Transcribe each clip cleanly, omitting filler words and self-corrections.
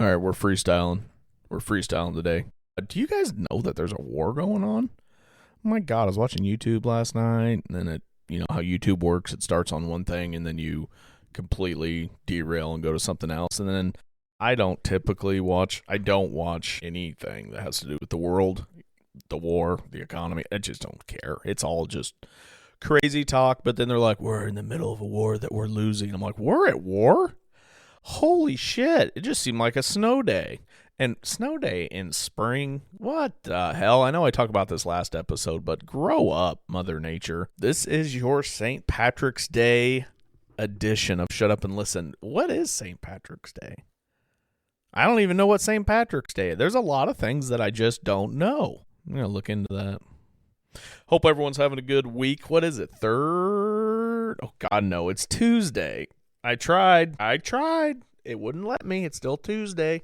All right, we're freestyling. We're freestyling today. Do you guys know that there's a war going on? Oh my God, I was watching YouTube last night, and then you know how YouTube works. It starts on one thing, and then you completely derail and go to something else. And then I don't watch anything that has to do with the world, the war, the economy. I just don't care. It's all just crazy talk. But then they're like, we're in the middle of a war that we're losing. I'm like, we're at war? Holy shit. It just seemed like a snow day. And snow day in spring? What the hell? I know I talked about this last episode, but grow up, Mother Nature. This is your St. Patrick's Day edition of Shut Up and Listen. What is St. Patrick's Day? I don't even know what St. Patrick's Day is. There's a lot of things that I just don't know. I'm going to look into that. Hope everyone's having a good week. What is it? Third? Oh, God, no. It's Tuesday. I tried. It wouldn't let me. It's still Tuesday.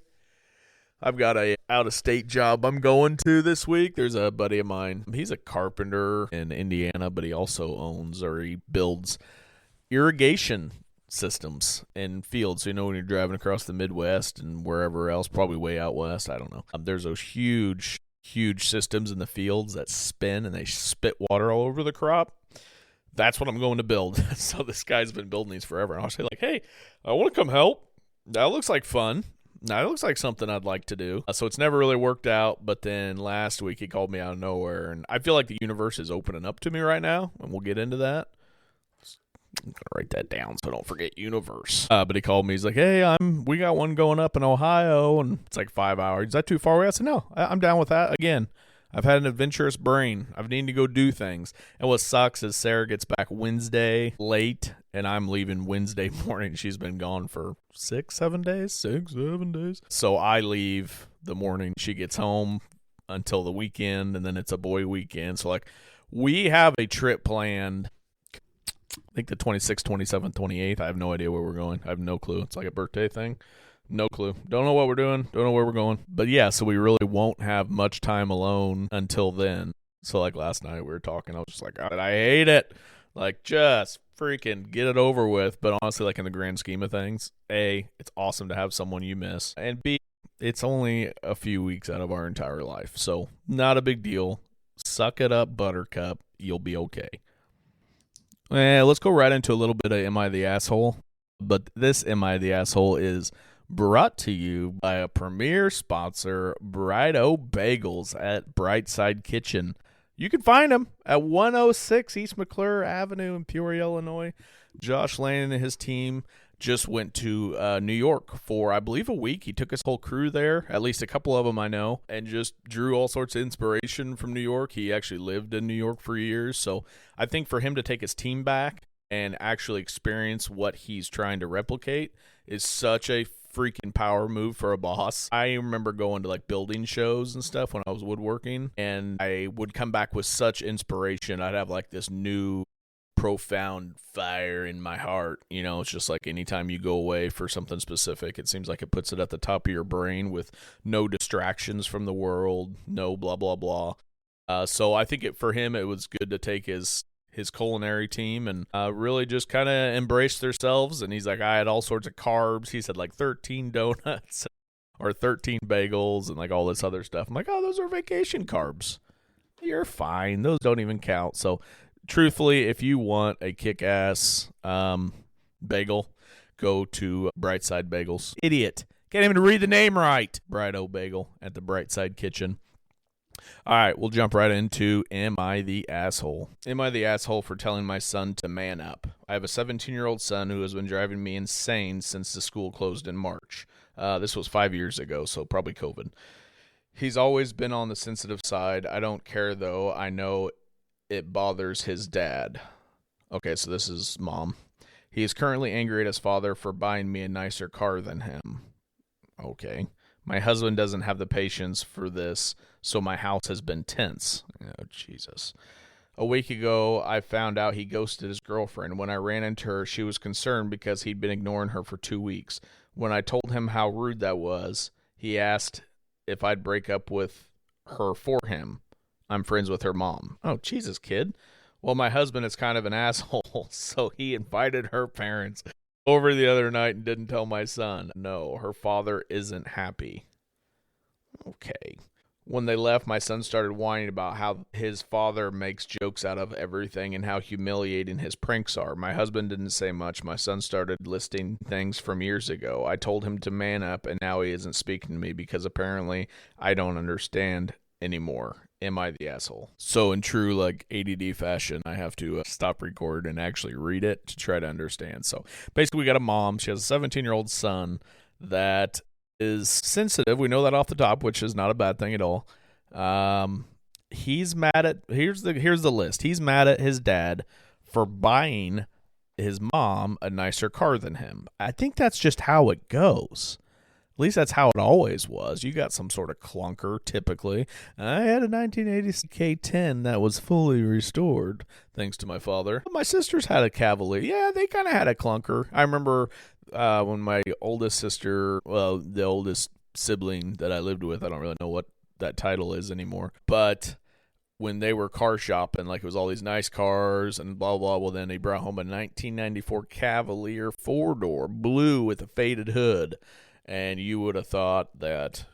I've got a out-of-state job I'm going to this week. There's a buddy of mine. He's a carpenter in Indiana, but he also he builds irrigation systems in fields. So, you know, when you're driving across the Midwest and wherever else, probably way out west, I don't know. There's those huge systems in the fields that spin and they spit water all over the crop. That's what I'm going to build. So this guy's been building these forever. And I'll say like, hey, I want to come help. That looks like fun. Now, it looks like something I'd like to do. So it's never really worked out. But then last week he called me out of nowhere. And I feel like the universe is opening up to me right now. And we'll get into that. I'm going to write that down so I don't forget universe. But he called me. He's like, hey, we got one going up in Ohio. And it's like 5 hours. Is that too far away? I said, no, I'm down with that. Again, I've had an adventurous brain. I've needed to go do things. And what sucks is Sarah gets back Wednesday late, and I'm leaving Wednesday morning. She's been gone for 6-7 days. So I leave the morning she gets home until the weekend, and then it's a boy weekend. So, like, we have a trip planned, I think the 26th, 27th, 28th. I have no idea where we're going. I have no clue. It's like a birthday thing. No clue. Don't know what we're doing. Don't know where we're going. But yeah, so we really won't have much time alone until then. So like last night we were talking. I was just like, God, I hate it. Like, just freaking get it over with. But honestly, like in the grand scheme of things, A, it's awesome to have someone you miss. And B, it's only a few weeks out of our entire life. So not a big deal. Suck it up, Buttercup. You'll be okay. Let's go right into a little bit of Am I the Asshole? But this Am I the Asshole is brought to you by a premier sponsor, Brighto Bagels at Brightside Kitchen. You can find them at 106 East McClure Avenue in Peoria, Illinois. Josh Lane and his team just went to New York for, I believe, a week. He took his whole crew there, at least a couple of them I know, and just drew all sorts of inspiration from New York. He actually lived in New York for years, so I think for him to take his team back and actually experience what he's trying to replicate is such a freaking power move for a boss. I remember going to like building shows and stuff when I was woodworking, and I would come back with such inspiration. I'd have like this new profound fire in my heart. You know, it's just like anytime you go away for something specific, it seems like it puts it at the top of your brain with no distractions from the world, no blah, blah, blah. So I think for him, it was good to take his culinary team and really just kind of embrace themselves. And he's like, I had all sorts of carbs. He said like 13 donuts or 13 bagels and like all this other stuff. I'm like, oh, those are vacation carbs. You're fine. Those don't even count. So truthfully, if you want a kick-ass bagel, go to Brightside Bagels. Idiot. Can't even read the name right. Brighto Bagel at the Brightside Kitchen. All right, we'll jump right into Am I the Asshole? Am I the asshole for telling my son to man up? I have a 17-year-old son who has been driving me insane since the school closed in March. This was 5 years ago, so probably COVID. He's always been on the sensitive side. I don't care, though. I know it bothers his dad. Okay, so this is mom. He is currently angry at his father for buying me a nicer car than him. Okay. My husband doesn't have the patience for this, so my house has been tense. Oh, Jesus. A week ago, I found out he ghosted his girlfriend. When I ran into her, she was concerned because he'd been ignoring her for 2 weeks. When I told him how rude that was, he asked if I'd break up with her for him. I'm friends with her mom. Oh, Jesus, kid. Well, my husband is kind of an asshole, so he invited her parents over the other night and didn't tell my son. No, her father isn't happy. Okay. When they left, my son started whining about how his father makes jokes out of everything and how humiliating his pranks are. My husband didn't say much. My son started listing things from years ago. I told him to man up, and now he isn't speaking to me because apparently I don't understand anymore. Am I the asshole? So in true like ADD fashion, I have to stop record and actually read it to try to understand. So basically we got a mom. She has a 17-year-old son that is sensitive. We know that off the top, which is not a bad thing at all. He's mad at here's the list. He's mad at his dad for buying his mom a nicer car than him. I think that's just how it goes. At least that's how it always was. You got some sort of clunker, typically. I had a 1980 K10 that was fully restored, thanks to my father. My sisters had a Cavalier. Yeah, they kind of had a clunker. I remember when my oldest sister, well, the oldest sibling that I lived with, I don't really know what that title is anymore, but when they were car shopping, like it was all these nice cars and blah, blah, well, then they brought home a 1994 Cavalier 4-door, blue with a faded hood. And you would have thought that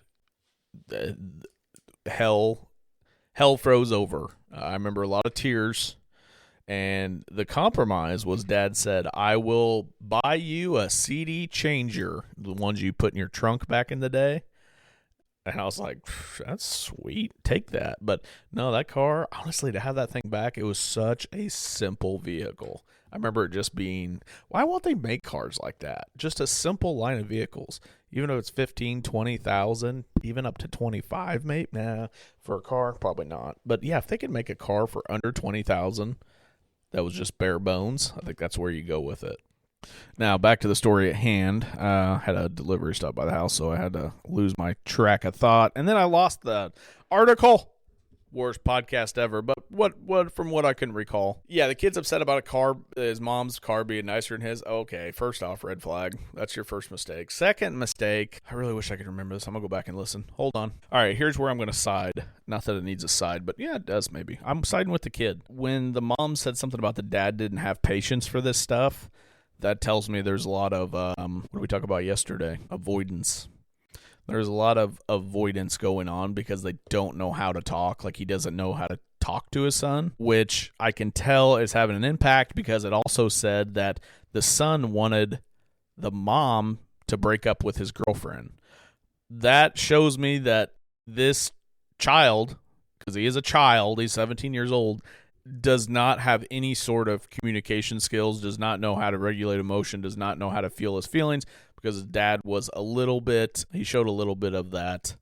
hell froze over. I remember a lot of tears. And the compromise was Dad said, I will buy you a CD changer, the ones you put in your trunk back in the day. And I was like, that's sweet. Take that. But no, that car, honestly, to have that thing back, it was such a simple vehicle. I remember it just being, why won't they make cars like that? Just a simple line of vehicles. Even though it's 15, 20,000, even up to 25, maybe. Nah, for a car, probably not. But yeah, if they could make a car for under 20,000, that was just bare bones, I think that's where you go with it. Now, back to the story at hand. I had a delivery stop by the house, so I had to lose my track of thought. And then I lost the article. Worst podcast ever, but what from what I can recall. Yeah, the kid's upset about a car, his mom's car being nicer than his. Okay, first off, red flag. That's your first mistake. Second mistake, I really wish I could remember this. I'm going to go back and listen. Hold on. All right, here's where I'm going to side. Not that it needs a side, but yeah, it does maybe. I'm siding with the kid. When the mom said something about the dad didn't have patience for this stuff, that tells me there's a lot of, what did we talk about yesterday? Avoidance. There's a lot of avoidance going on because they don't know how to talk. Like he doesn't know how to talk to his son, which I can tell is having an impact because it also said that the son wanted the mom to break up with his girlfriend. That shows me that this child, because he is a child, he's 17 years old, does not have any sort of communication skills, does not know how to regulate emotion, does not know how to feel his feelings, because his dad was he showed a little bit of that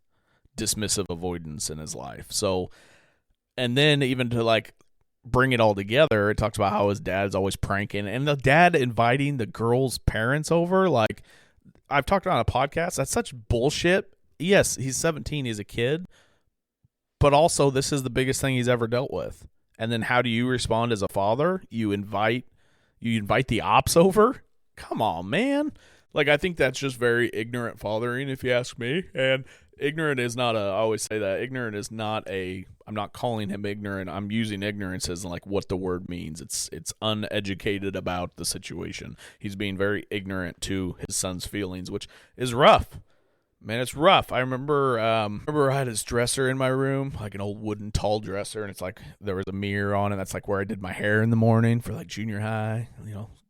dismissive avoidance in his life. So, and then even to like bring it all together, it talks about how his dad's always pranking, and the dad inviting the girl's parents over. Like I've talked on a podcast, that's such bullshit. Yes, he's 17, he's a kid, but also this is the biggest thing he's ever dealt with. And then how do you respond as a father? You invite the ops over? Come on, man. Like, I think that's just very ignorant fathering, if you ask me. And ignorant is not I always say that, ignorant is not I'm not calling him ignorant. I'm using ignorance as like what the word means. It's uneducated about the situation. He's being very ignorant to his son's feelings, which is rough. Man, it's rough. I remember I had his dresser in my room, like an old wooden tall dresser, and it's like there was a mirror on it. That's like where I did my hair in the morning for like junior high,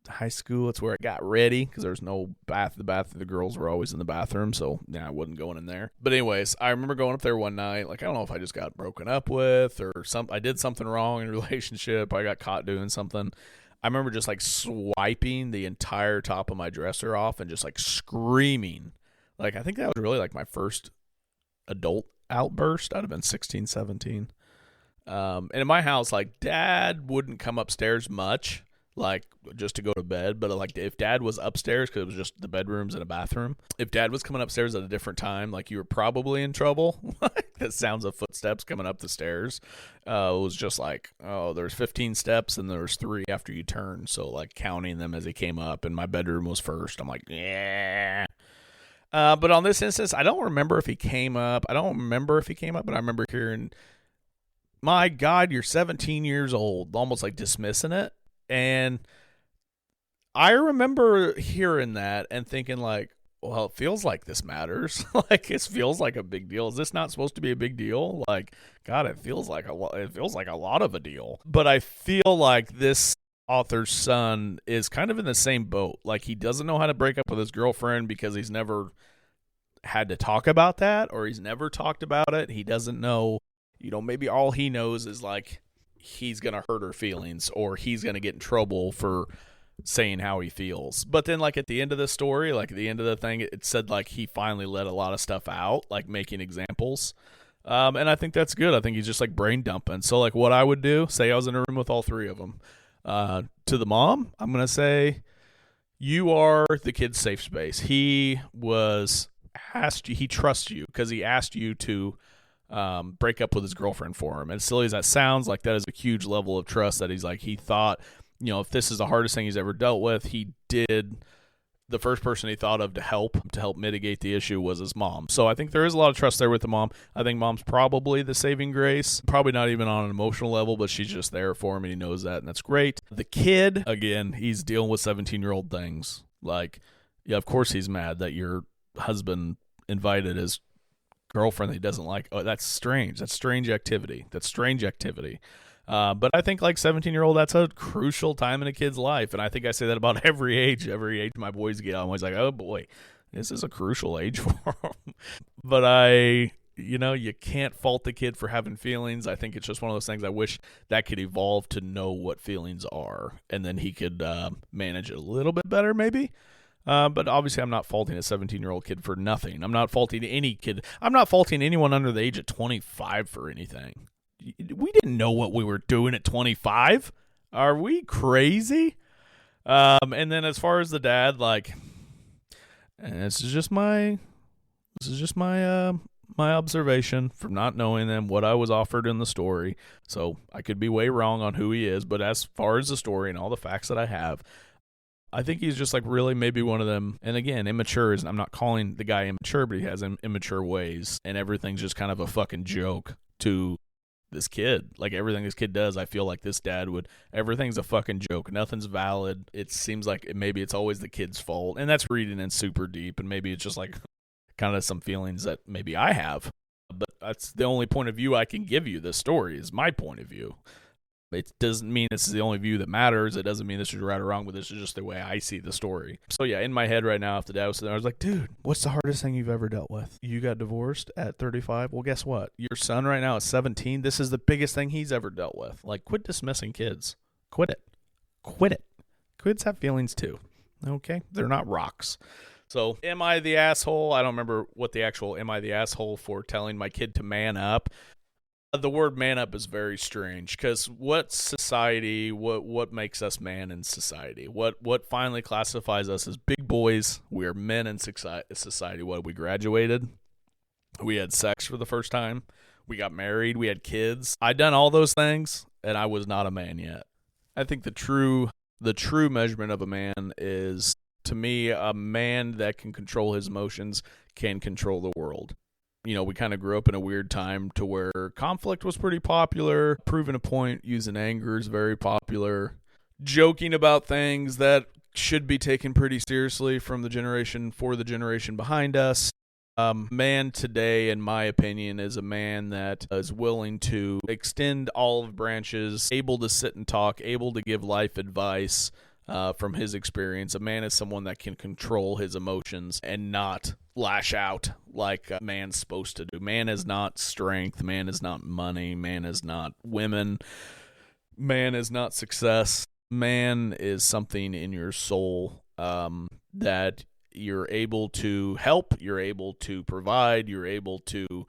high school. It's where I got ready because there was no bath. The girls were always in the bathroom, so yeah, I wasn't going in there. But anyways, I remember going up there one night. Like I don't know if I just got broken up with or I did something wrong in a relationship. I got caught doing something. I remember just like swiping the entire top of my dresser off and just like screaming. Like, I think that was really, like, my first adult outburst. I'd have been 16, 17. And in my house, like, Dad wouldn't come upstairs much, like, just to go to bed. But, like, if Dad was upstairs, because it was just the bedrooms and a bathroom, if Dad was coming upstairs at a different time, like, you were probably in trouble. The sounds of footsteps coming up the stairs. It was just like, there's 15 steps, and there's 3 after you turn. So, like, counting them as he came up, and my bedroom was first. I'm like, yeah. But on this instance, I don't remember if he came up. But I remember hearing, my God, you're 17 years old, almost like dismissing it. And I remember hearing that and thinking like, well, it feels like this matters. Like it feels like a big deal. Is this not supposed to be a big deal? Like, God, it feels like a lot. It feels like a lot of a deal. But I feel like this author's son is kind of in the same boat. Like he doesn't know how to break up with his girlfriend because he's never had to talk about that, or he's never talked about it. He doesn't know, maybe all he knows is like he's going to hurt her feelings, or he's going to get in trouble for saying how he feels. But then like at the end of the story, like at the end of the thing, it said like he finally let a lot of stuff out, like making examples. And I think that's good. I think he's just like brain dumping. So like what I would do, say I was in a room with all three of them, to the mom, I'm going to say, you are the kid's safe space. He trusts you because he asked you to break up with his girlfriend for him. And as silly as that sounds, like that is a huge level of trust that he thought, if this is the hardest thing he's ever dealt with, the first person he thought of to help mitigate the issue was his mom. So I think there is a lot of trust there with the mom. I think mom's probably the saving grace, probably not even on an emotional level, but she's just there for him and he knows that, and that's great. The kid, again, he's dealing with 17-year-old things. Like, yeah, of course he's mad that your husband invited his girlfriend that he doesn't like. Oh, that's strange. That's strange activity. But I think like 17-year-old, that's a crucial time in a kid's life. And I think I say that about every age my boys get. I'm always like, oh boy, this is a crucial age for them. But you can't fault the kid for having feelings. I think it's just one of those things I wish that could evolve to know what feelings are. And then he could manage it a little bit better maybe. But obviously I'm not faulting a 17-year-old kid for nothing. I'm not faulting any kid. I'm not faulting anyone under the age of 25 for anything. We didn't know what we were doing at 25. Are we crazy? And then as far as the dad, like, this is just my observation from not knowing them, what I was offered in the story. So I could be way wrong on who he is, but as far as the story and all the facts that I have, I think he's just like really maybe one of them. And again, immature is, I'm not calling the guy immature, but he has immature ways, and everything's just kind of a fucking joke to this kid. Like everything this kid does, I feel like this dad everything's a fucking joke. Nothing's valid. It seems like maybe it's always the kid's fault. And that's reading in super deep. And maybe it's just like kind of some feelings that maybe I have. But that's the only point of view I can give you. This story is my point of view. It doesn't mean this is the only view that matters. It doesn't mean this is right or wrong, but this is just the way I see the story. So yeah, in my head right now, if the dad was sitting there, I was like, dude, what's the hardest thing you've ever dealt with? You got divorced at 35? Well, guess what? Your son right now is 17. This is the biggest thing he's ever dealt with. Like, quit dismissing kids. Quit it. Kids have feelings too. Okay? They're not rocks. So, am I the asshole? I don't remember what the actual am I the asshole for telling my kid to man up. The word man up is very strange because what society, what makes us man in society? What finally classifies us as big boys? We are men in society. What, we graduated? We had sex for the first time. We got married. We had kids. I done all those things, and I was not a man yet. I think the true measurement of a man is, to me, a man that can control his emotions can control the world. We kind of grew up in a weird time to where conflict was pretty popular. Proving a point using anger is very popular. Joking about things that should be taken pretty seriously from the generation behind us. Man today, in my opinion, is a man that is willing to extend olive branches, able to sit and talk, able to give life advice from his experience. A man is someone that can control his emotions and not lash out like a man's supposed to do. Man is not strength. Man is not money. Man is not women. Man is not success. Man is something in your soul that you're able to help, you're able to provide, you're able to,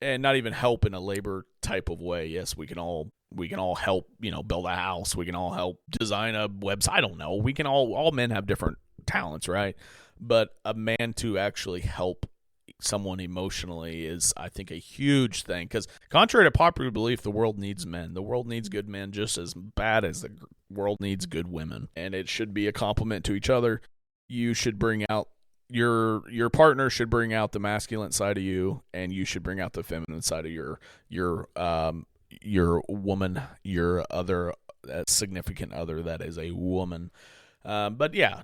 and not even help in a labor type of way. Yes, we can all help, build a house. We can all help design a website. I don't know. We can all men have different talents, right? But a man to actually help someone emotionally is, I think, a huge thing. Because contrary to popular belief, the world needs men. The world needs good men just as bad as the world needs good women. And it should be a compliment to each other. You should bring out your partner should bring out the masculine side of you, and you should bring out the feminine side of your woman, your other significant other that is a woman. But yeah,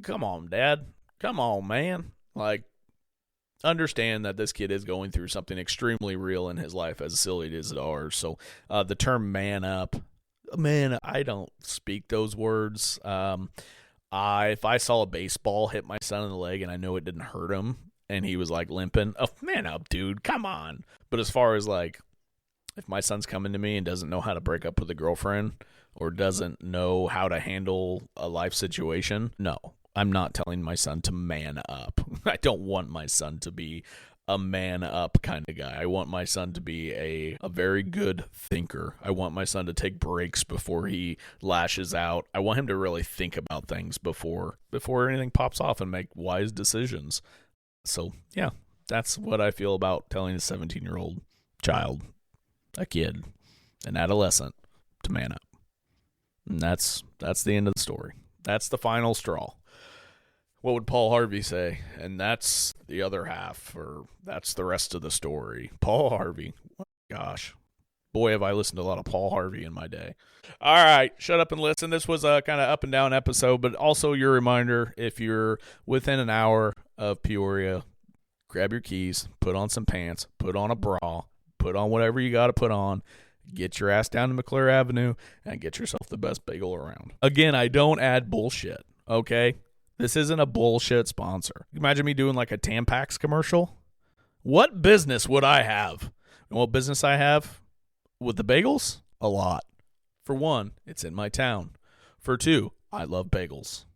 come on, Dad. Come on, man. Like, understand that this kid is going through something extremely real in his life, as silly as it are. So the term man up, man, I don't speak those words. If I saw a baseball hit my son in the leg and I know it didn't hurt him and he was like limping, oh, man up, dude, come on. But as far as like, if my son's coming to me and doesn't know how to break up with a girlfriend or doesn't know how to handle a life situation, no, I'm not telling my son to man up. I don't want my son to be a man up kind of guy. I want my son to be a very good thinker. I want my son to take breaks before he lashes out. I want him to really think about things before anything pops off and make wise decisions. So, yeah, that's what I feel about telling a 17-year-old child, a kid, an adolescent, to man up. And that's the end of the story. That's the final straw. What would Paul Harvey say? And that's the other half, or that's the rest of the story. Paul Harvey. Gosh. Boy, have I listened to a lot of Paul Harvey in my day. All right, shut up and listen. This was a kind of up and down episode, but also your reminder, if you're within an hour of Peoria, grab your keys, put on some pants, put on a bra, put on whatever you got to put on, get your ass down to McClure Avenue, and get yourself the best bagel around. Again, I don't add bullshit, okay? This isn't a bullshit sponsor. Imagine me doing like a Tampax commercial. What business would I have? And what business I have with the bagels? A lot. For one, it's in my town. For two, I love bagels.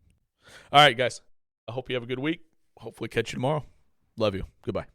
All right, guys. I hope you have a good week. Hopefully catch you tomorrow. Love you. Goodbye.